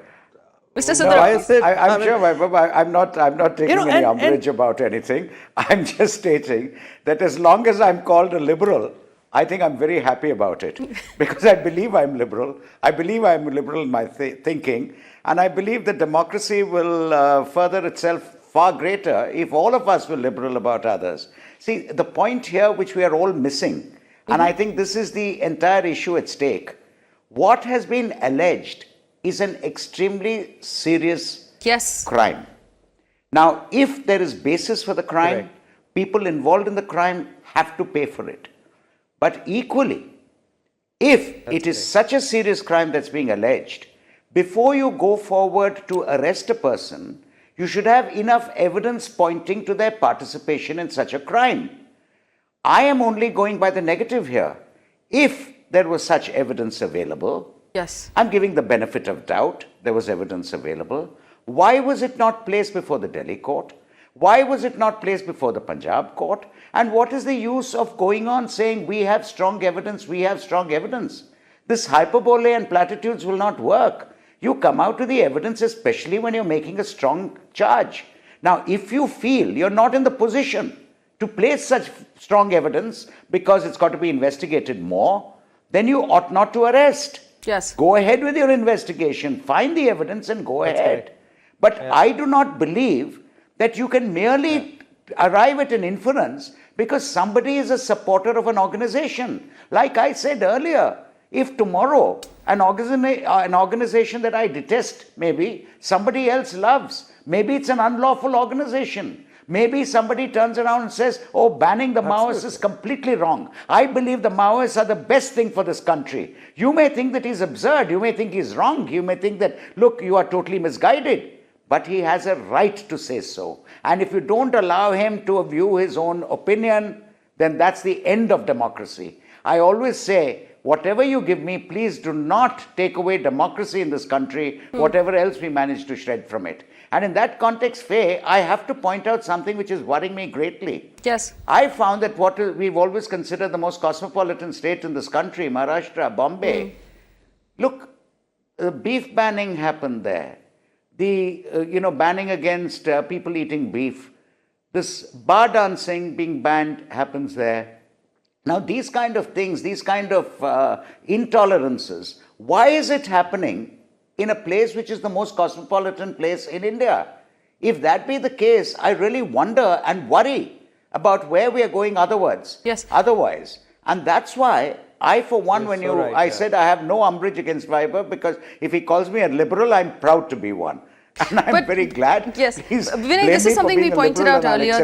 Mr. Sundaram, I'm sure, Vaibhav, I'm not taking any umbrage about anything. I'm just stating that as long as I'm called a liberal, I think I'm very happy about it, because I believe I'm liberal. I believe I'm liberal in my thinking, and I believe that democracy will further itself far greater if all of us were liberal about others. See, the point here which we are all missing, and I think this is the entire issue at stake, what has been alleged is an extremely serious crime. Now, if there is basis for the crime, people involved in the crime have to pay for it. But equally, if it is such a serious crime that's being alleged, before you go forward to arrest a person, you should have enough evidence pointing to their participation in such a crime. I am only going by the negative here. If there was such evidence available, I'm giving the benefit of doubt, there was evidence available. Why was it not placed before the Delhi court? Why was it not placed before the Punjab court? And what is the use of going on saying we have strong evidence, we have strong evidence? This hyperbole and platitudes will not work. You come out to the evidence, especially when you're making a strong charge. Now, if you feel you're not in the position to place such strong evidence because it's got to be investigated more, then you ought not to arrest. Go ahead with your investigation, find the evidence and go ahead. But I do not believe that you can merely arrive at an inference because somebody is a supporter of an organization. Like I said earlier, if tomorrow an organization that I detest, maybe somebody else loves, maybe it's an unlawful organization, maybe somebody turns around and says, oh, banning the Maoists is completely wrong. I believe the Maoists are the best thing for this country. You may think that he's absurd, you may think he's wrong, you may think that, look, you are totally misguided. But he has a right to say so. And if you don't allow him to view his own opinion, then that's the end of democracy. I always say, whatever you give me, please do not take away democracy in this country, whatever else we manage to shred from it. And in that context, Faye, I have to point out something which is worrying me greatly. I found that we've always considered the most cosmopolitan state in this country, Maharashtra, Bombay. Look, the beef banning happened there. The banning against people eating beef. This bar dancing being banned happens there. Now, these kind of things, these kind of intolerances, why is it happening in a place which is the most cosmopolitan place in India? If that be the case, I really wonder and worry about where we are going otherwise. And that's why I, for one, I said I have no umbrage against Vaibhav, because if he calls me a liberal, I'm proud to be one. And I'm very glad. Vinay, this is something we pointed out earlier.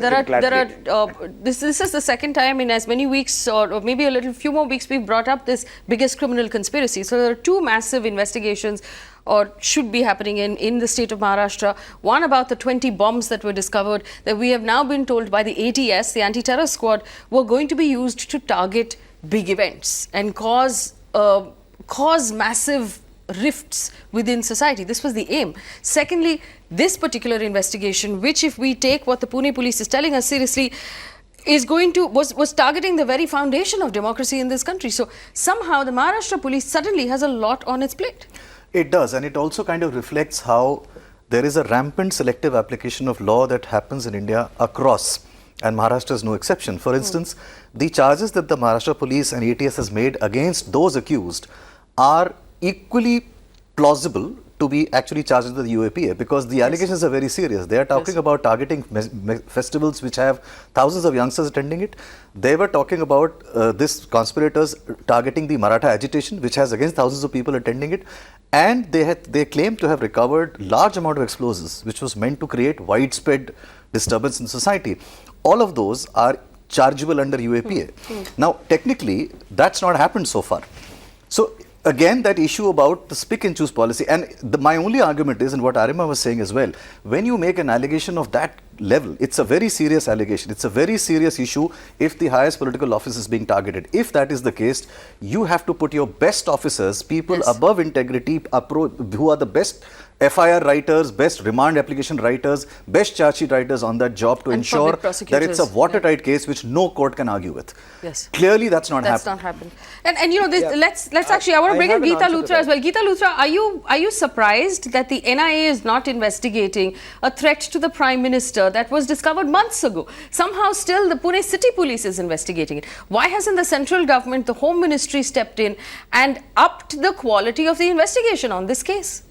This is the second time in as many weeks, or maybe a few more weeks, we've brought up this biggest criminal conspiracy. So there are two massive investigations, or should be happening in the state of Maharashtra. One about the 20 bombs that were discovered, that we have now been told by the ATS, the anti-terror squad, were going to be used to target big events and cause massive rifts within society. This was the aim. Secondly, this particular investigation, which if we take what the Pune police is telling us seriously, was targeting the very foundation of democracy in this country. So somehow the Maharashtra police suddenly has a lot on its plate. It does, and it also kind of reflects how there is a rampant selective application of law that happens in India across, and Maharashtra is no exception. For instance, the charges that the Maharashtra police and ATS has made against those accused are equally plausible to be actually charged with the UAPA, because the allegations are very serious. They are talking about targeting festivals which have thousands of youngsters attending it. They were talking about this conspirators targeting the Maratha agitation, which has against thousands of people attending it. And they claim to have recovered large amount of explosives, which was meant to create widespread disturbance in society. All of those are chargeable under UAPA. Now, technically, that's not happened so far. So, again, that issue about the pick and choose policy, and my only argument is, and what Arima was saying as well, when you make an allegation of that level, it's a very serious allegation. It's a very serious issue if the highest political office is being targeted. If that is the case, you have to put your best officers, people above integrity, who are the best FIR writers, best remand application writers, best charge sheet writers on that job to ensure that it's a watertight case which no court can argue with. Yes. Clearly, that's not happened. And you know, let's actually, I want to bring in Geeta Luthra as well. Geeta Luthra, are you surprised that the NIA is not investigating a threat to the Prime Minister that was discovered months ago? Somehow still the Pune City Police is investigating it. Why hasn't the central government, the Home Ministry stepped in and upped the quality of the investigation on this case?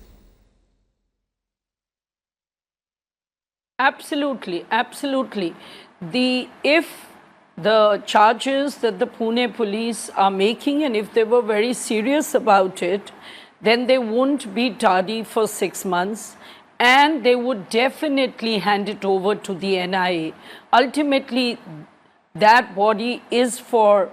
Absolutely, absolutely. If the charges that the Pune police are making, and if they were very serious about it, then they wouldn't be tardy for 6 months, and they would definitely hand it over to the NIA. Ultimately, that body is for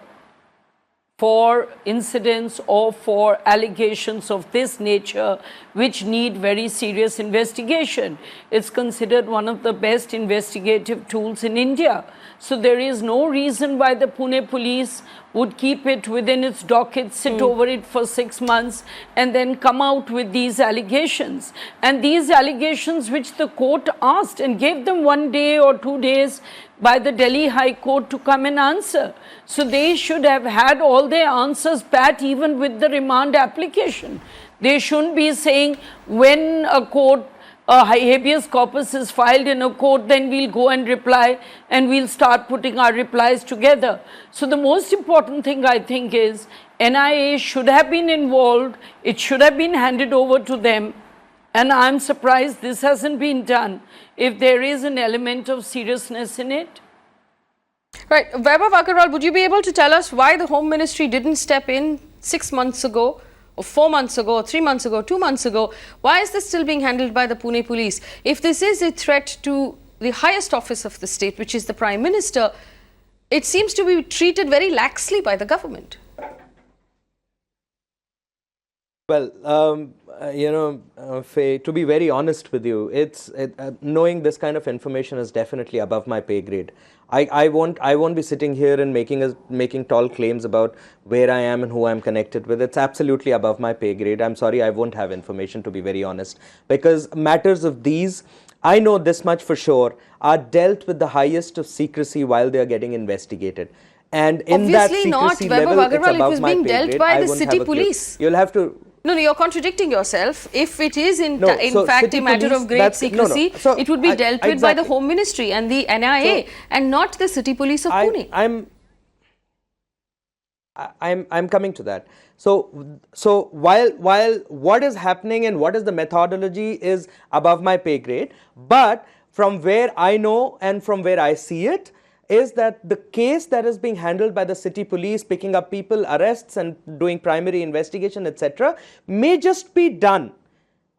incidents or for allegations of this nature which need very serious investigation. It's considered one of the best investigative tools in India. So there is no reason why the Pune police would keep it within its docket, sit over it for 6 months and then come out with these allegations. And these allegations which the court asked and gave them 1 day or 2 days by the Delhi High Court to come and answer. So they should have had all their answers pat even with the remand application. They shouldn't be saying when a habeas corpus is filed in a court, then we'll go and reply and we'll start putting our replies together. So the most important thing I think is NIA should have been involved. It should have been handed over to them. And I'm surprised this hasn't been done if there is an element of seriousness in it. Right. Vaibhav Agarwal, would you be able to tell us why the Home Ministry didn't step in 6 months ago, or 4 months ago, or 3 months ago, 2 months ago? Why is this still being handled by the Pune police? If this is a threat to the highest office of the state, which is the Prime Minister, it seems to be treated very laxly by the government. Well, Faye, to be very honest with you, knowing this kind of information is definitely above my pay grade. I won't be sitting here and making tall claims about where I am and who I'm connected with. It's absolutely above my pay grade. I'm sorry, I won't have information, to be very honest, because matters of these, I know this much for sure, are dealt with the highest of secrecy while they are getting investigated. And in that secrecy level, it's above my pay grade. It was being dealt by the city police. You'll have to... No, you're contradicting yourself. If it is in fact a matter of great secrecy, So it would be dealt with by the Home Ministry and the NIA and not the City Police of Pune. I'm coming to that. So while what is happening and what is the methodology is above my pay grade, but from where I know and from where I see it, is that the case that is being handled by the city police, picking up people, arrests and doing primary investigation, etc., may just be done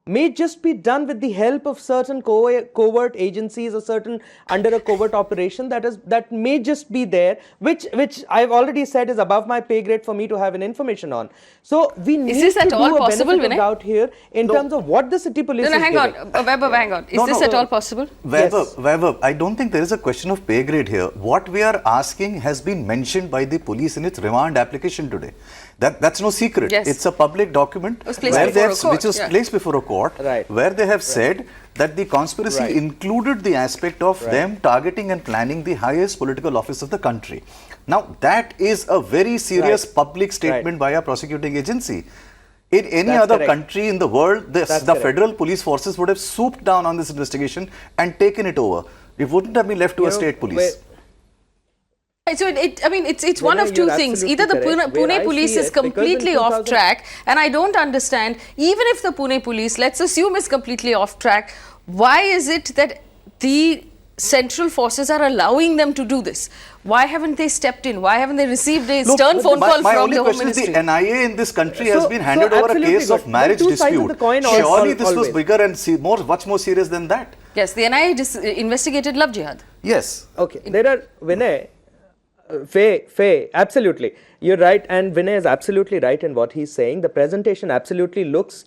may just be done with the help of certain covert agencies or certain under a covert operation that may just be there, which I've already said is above my pay grade for me to have an information on. So we need to do a benefit of doubt here in terms of what the city police is hang giving. on, Weber, hang on. Is this at all possible? Weber, I don't think there is a question of pay grade here. What we are asking has been mentioned by the police in its remand application today. That's no secret. Yes. It's a public document which was placed before a court, where they have said that the conspiracy included the aspect of them targeting and planning the highest political office of the country. Now, that is a very serious public statement by a prosecuting agency. In any other country in the world, the federal police forces would have swooped down on this investigation and taken it over. It wouldn't have been left to a state police. So it's one of two things. Either the Pune police is completely off track, and I don't understand, even if the Pune police, let's assume, is completely off track, why is it that the central forces are allowing them to do this? Why haven't they stepped in? Why haven't they received a stern phone call from the Home Ministry? The NIA in this country has been handed over a case of marriage dispute. Surely this was bigger and much more serious than that. Yes, the NIA investigated love jihad. Yes. Okay, there are, Vinay, Faye, absolutely. You're right, and Vinay is absolutely right in what he's saying. The presentation absolutely looks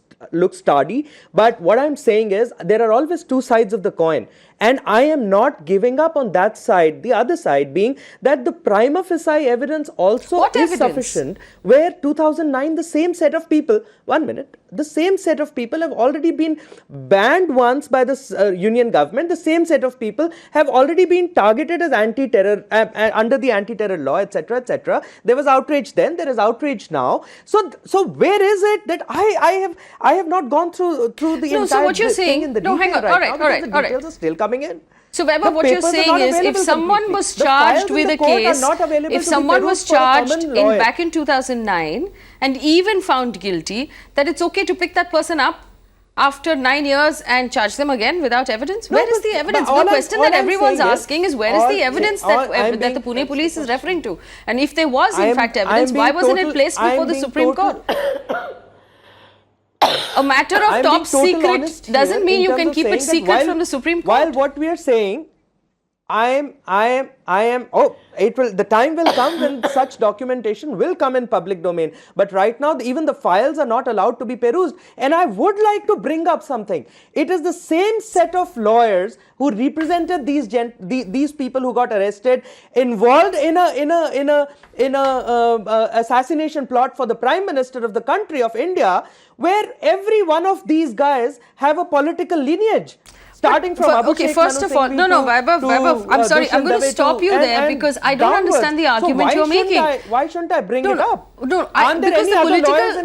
tardy, but what I'm saying is there are always two sides of the coin, and I am not giving up on that side. The other side being that the prima facie evidence also is sufficient, where 2009 the same set of people, the same set of people have already been banned once by the union government. The same set of people have already been targeted as anti-terror under the anti-terror law, etc., etc. There was outrage then, there is outrage now. So where is it that I have not gone through the entire thing in the detail hang on. right All right. The details are still coming in. So Weber, what you're saying is, if someone was charged with a case, if someone was charged back in 2009 and even found guilty, that it's okay to pick that person up after 9 years and charge them again without evidence? Where is the evidence? The question that everyone's asking is, where is the evidence that the Pune police is referring to? And if there was in fact evidence, why wasn't it placed before the Supreme Court? A matter of top secret doesn't mean you can keep it secret from the Supreme Court. While what we are saying, the time will come when such documentation will come in public domain. But right now, even the files are not allowed to be perused. And I would like to bring up something. It is the same set of lawyers who represented these people who got arrested, involved in a assassination plot for the Prime Minister of the country of India, where every one of these guys have a political lineage. Starting from okay, first of all, Vaibhav, I'm sorry, I'm going to stop you there because I don't understand the argument you're making. Why shouldn't I bring it up? Because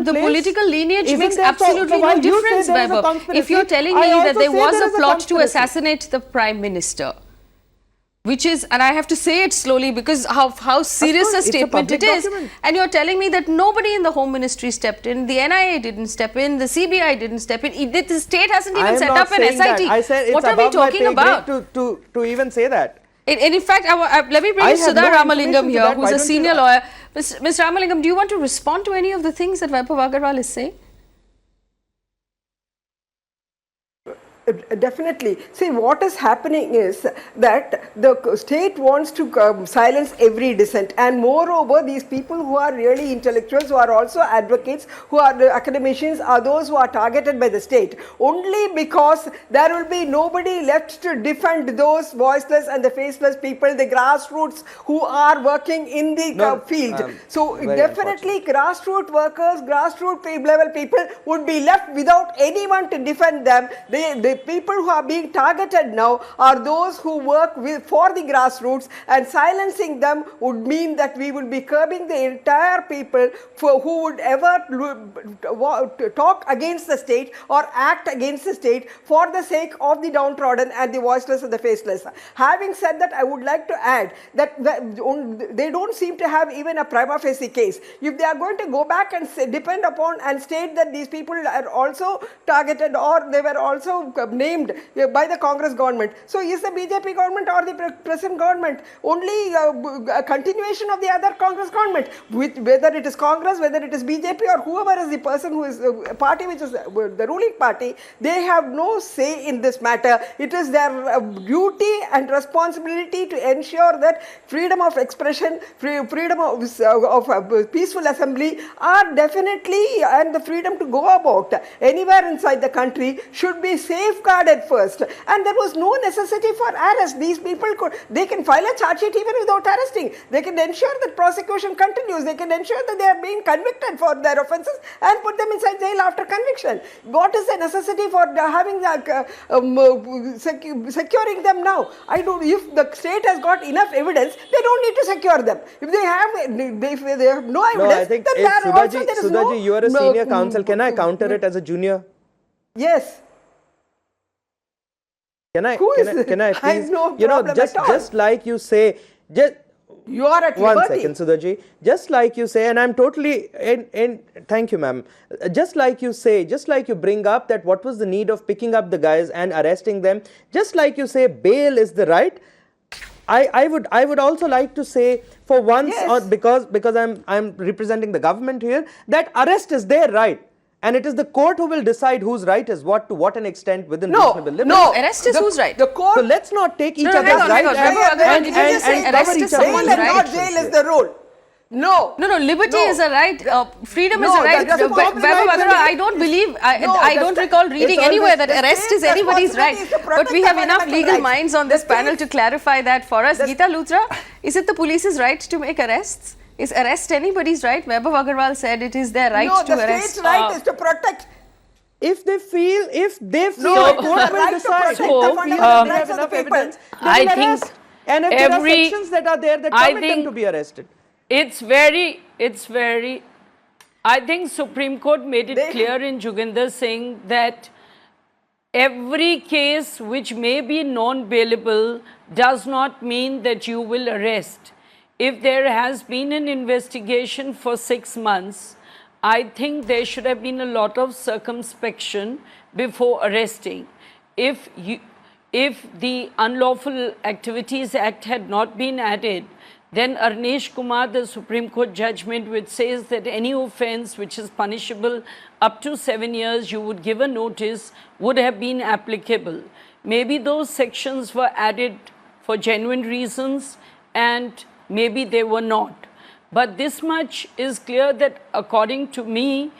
the political lineage makes absolutely no difference, Vaibhav. If you're telling me that there was a plot to assassinate the Prime Minister, which is, and I have to say it slowly because how serious a statement it is, and you're telling me that nobody in the Home Ministry stepped in, the NIA didn't step in, the CBI didn't step in, the state hasn't even set up an SIT. I said it's what are we talking about? To even say that. And in fact, let me bring Sudha Ramalingam here, who's a senior lawyer. Ms. Ramalingam, do you want to respond to any of the things that Vaibhav Agarwal is saying? Definitely. See, what is happening is that the state wants to silence every dissent, and moreover, these people who are really intellectuals, who are also advocates, who are the academicians, are those who are targeted by the state only because there will be nobody left to defend those voiceless and the faceless people, the grassroots who are working in the field. So definitely grassroots workers, grassroots level people would be left without anyone to defend them. The people who are being targeted now are those who work for the grassroots, and silencing them would mean that we would be curbing the entire people who would ever talk against the state or act against the state for the sake of the downtrodden and the voiceless and the faceless. Having said that, I would like to add that they don't seem to have even a prima facie case. If they are going to go back and depend upon and state that these people are also targeted or they were also named by the Congress government. So is the BJP government or the present government only a continuation of the other Congress government? Whether it is Congress, whether it is BJP or whoever is the person who is the party which is the ruling party, they have no say in this matter. It is their duty and responsibility to ensure that freedom of expression, freedom of peaceful assembly are definitely, and the freedom to go about anywhere inside the country should be safeguarded first. And there was no necessity for arrest. These people they can file a charge sheet even without arresting. They can ensure that prosecution continues. They can ensure that they are being convicted for their offences and put them inside jail after conviction. What is the necessity for having securing them now? I don't. If the state has got enough evidence, they don't need to secure them. If they have no evidence, no, I think then Sudhaji, you are a senior counsel. Can I counter it as a junior? Yes. Can I please? No just like you say, you are at one liberty. second, Sudhaji. Just like you say, and I'm totally thank you, ma'am. Just like you say, just like you bring up that what was the need of picking up the guys and arresting them, just like you say, bail is the right. I would also like to say for once, yes, because I'm representing the government here, that arrest is their right. And it is the court who will decide whose right is what, to what an extent within reasonable limits. No, arrest is whose right? The court. So let's not take each other's hang on, right and arrest is someone's bail and right. not jail is the rule. No. Liberty is a right. Freedom is a right. That's a I don't believe, I don't recall reading anywhere that arrest is anybody's right. But we have enough legal minds on this panel to clarify that for us. Geeta Luthra, is it the police's right to make arrests? Is arrest anybody's right? Vaibhav Agarwal said it is their right to arrest. No, the state's right is to protect. If they feel the court will decide. I think and if there are sections that are there that permit them to be arrested. It's very, I think Supreme Court made it clear in Joginder Singh that every case which may be non-bailable does not mean that you will arrest. If there has been an investigation for 6 months, I think there should have been a lot of circumspection before arresting. If the Unlawful Activities Act had not been added, then Arnesh Kumar, the Supreme Court judgment, which says that any offence which is punishable up to 7 years, you would give a notice, would have been applicable. Maybe those sections were added for genuine reasons and maybe they were not. But this much is clear that according to me,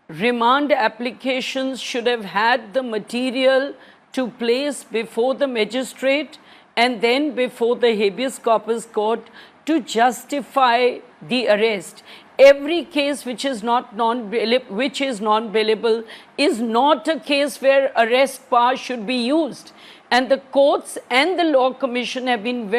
remand applications should have had the material to place before the magistrate and then before the habeas corpus court to justify the arrest. Every case which is non-bailable is not a case where arrest power should be used. And the courts and the Law Commission have been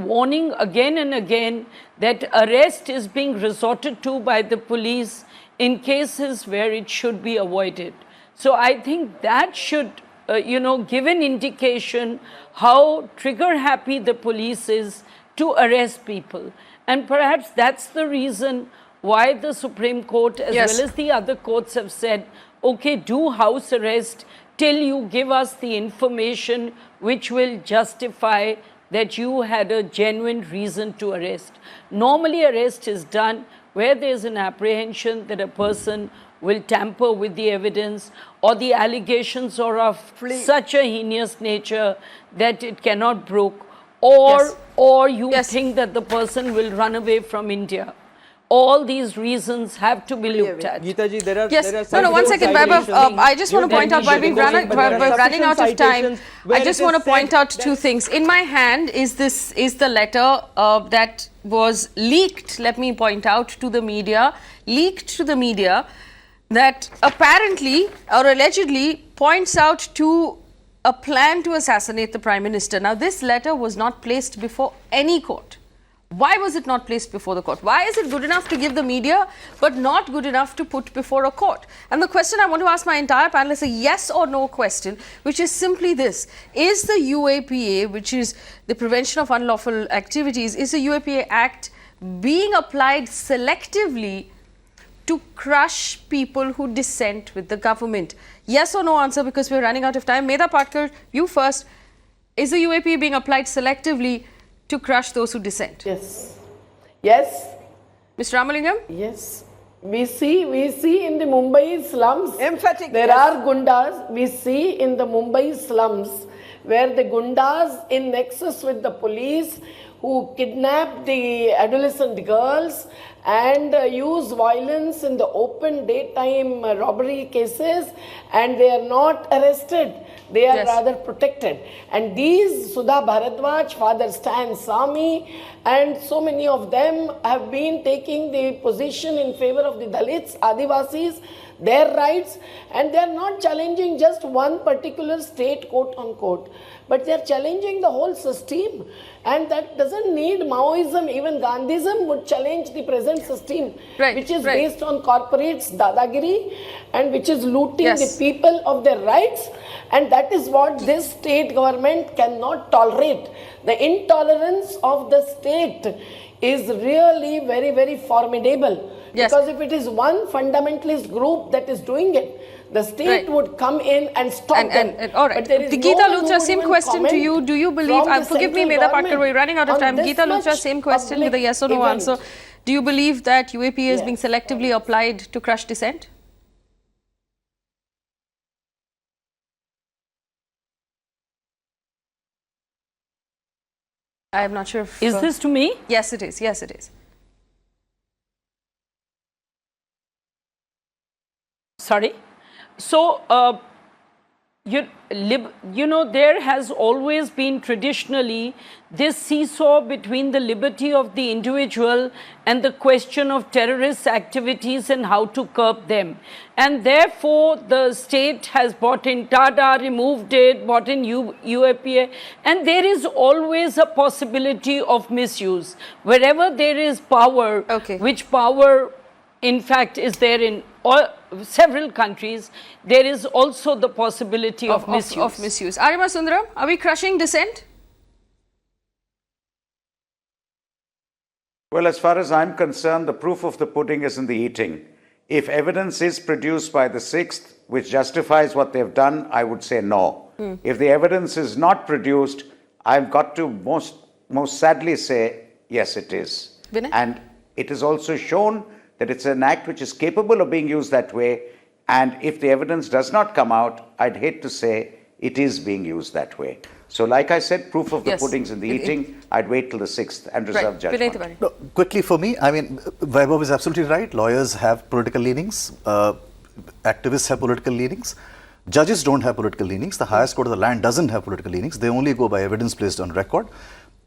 warning again and again that arrest is being resorted to by the police in cases where it should be avoided. So I think that should, give an indication how trigger-happy the police is to arrest people. And perhaps that's the reason why the Supreme Court as well as the other courts have said, okay, do house arrest till you give us the information which will justify that you had a genuine reason to arrest. Normally arrest is done where there is an apprehension that a person will tamper with the evidence or the allegations are of such a heinous nature that it cannot brook, or you think that the person will run away from India. All these reasons have to be looked at. Geeta ji, there are no, 1 second, Vaibhav. I just want to point out, while we're running out of time, I just want to point out two things. In my hand is the letter that was leaked, let me point out, to the media, that apparently or allegedly points out to a plan to assassinate the Prime Minister. Now, this letter was not placed before any court. Why was it not placed before the court? Why is it good enough to give the media but not good enough to put before a court? And the question I want to ask my entire panel is a yes or no question, which is simply this. Is the UAPA, which is the Prevention of Unlawful Activities, is the UAPA Act being applied selectively to crush people who dissent with the government? Yes or no answer, because we're running out of time. Medha Patkar, you first. Is the UAP being applied selectively to crush those who dissent? Yes. Yes. Mr. Ramalingam? Yes. We see in the Mumbai slums. Emphatic. There are gundas. We see in the Mumbai slums where the gundas in nexus with the police who kidnap the adolescent girls and use violence in the open daytime robbery cases, and they are not arrested. They are rather protected. And these, Sudha Bharadwaj, Father Stan Sami, and so many of them have been taking the position in favor of the Dalits, Adivasis, their rights, and they are not challenging just one particular state, quote unquote, but they are challenging the whole system. And that doesn't need Maoism. Even Gandhism would challenge the present system, which is based on corporates, dadagiri, and which is looting the people of their rights. And that is what this state government cannot tolerate. The intolerance of the state is really very, very formidable. Because if it is one fundamentalist group that is doing it, the state would come in and stop them. All right. Geeta Luthra, same question to you. Do you believe, forgive me, Medha Patkar, we're running out of time. Geeta Luthra, same question with a yes or no answer. Do you believe that UAP is being selectively applied to crush dissent? I am not sure if... Is this to me? Yes, it is. Yes, it is. Sorry? So, you know, there has always been traditionally this seesaw between the liberty of the individual and the question of terrorist activities and how to curb them. And therefore, the state has brought in TADA, removed it, brought in UAPA, and there is always a possibility of misuse. Wherever there is power, which power in fact is there in several countries, there is also the possibility of misuse. Arima Sundaram, are we crushing dissent? Well, as far as I'm concerned, the proof of the pudding is in the eating. If evidence is produced by the 6th, which justifies what they've done, I would say no. If the evidence is not produced, I've got to most sadly say, yes, it is. Vinay? And it is also shown that it's an act which is capable of being used that way. And if the evidence does not come out, I'd hate to say it is being used that way. So like I said, proof of the pudding's in the eating. I'd wait till the 6th and reserve judgment. No, quickly for me, I mean, Vaibhav is absolutely right. Lawyers have political leanings. Activists have political leanings. Judges don't have political leanings. The highest court of the land doesn't have political leanings. They only go by evidence placed on record.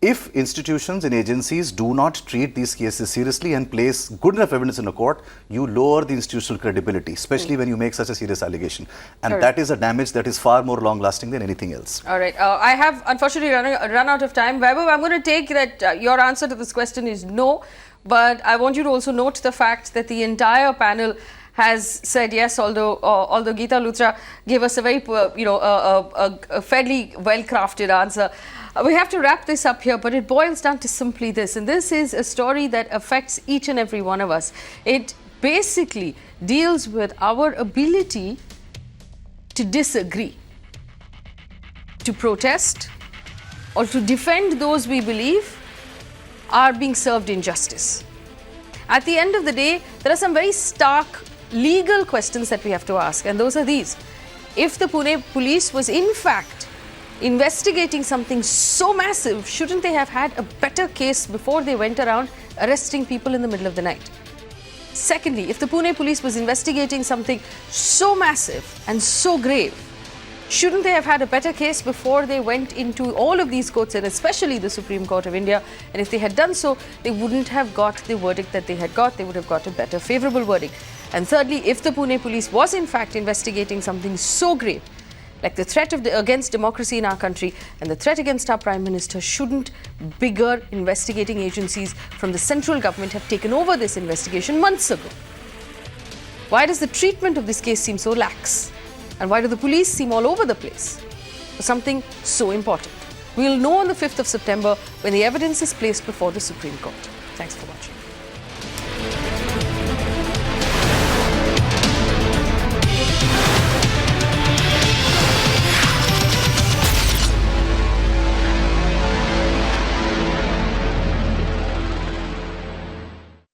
If institutions and agencies do not treat these cases seriously and place good enough evidence in a court, you lower the institutional credibility, especially when you make such a serious allegation. And that is a damage that is far more long-lasting than anything else. All right. I have unfortunately run out of time. Vaibhav, I'm going to take that your answer to this question is no. But I want you to also note the fact that the entire panel has said yes, although Geeta Luthra gave us a very, a fairly well-crafted answer. We have to wrap this up here, but it boils down to simply this, and this is a story that affects each and every one of us. It basically deals with our ability to disagree, to protest, or to defend those we believe are being served injustice. At the end of the day, there are some very stark legal questions that we have to ask, and those are these. If the Pune police was in fact investigating something so massive, shouldn't they have had a better case before they went around arresting people in the middle of the night? Secondly, if the Pune police was investigating something so massive and so grave, shouldn't they have had a better case before they went into all of these courts, and especially the Supreme Court of India? And if they had done so, they wouldn't have got the verdict that they had got. They would have got a better, favourable verdict. And thirdly, if the Pune police was in fact investigating something so grave, like the threat against democracy in our country and the threat against our Prime Minister, shouldn't bigger investigating agencies from the central government have taken over this investigation months ago? Why does the treatment of this case seem so lax? And why do the police seem all over the place for something so important? We'll know on the 5th of September when the evidence is placed before the Supreme Court. Thanks for watching.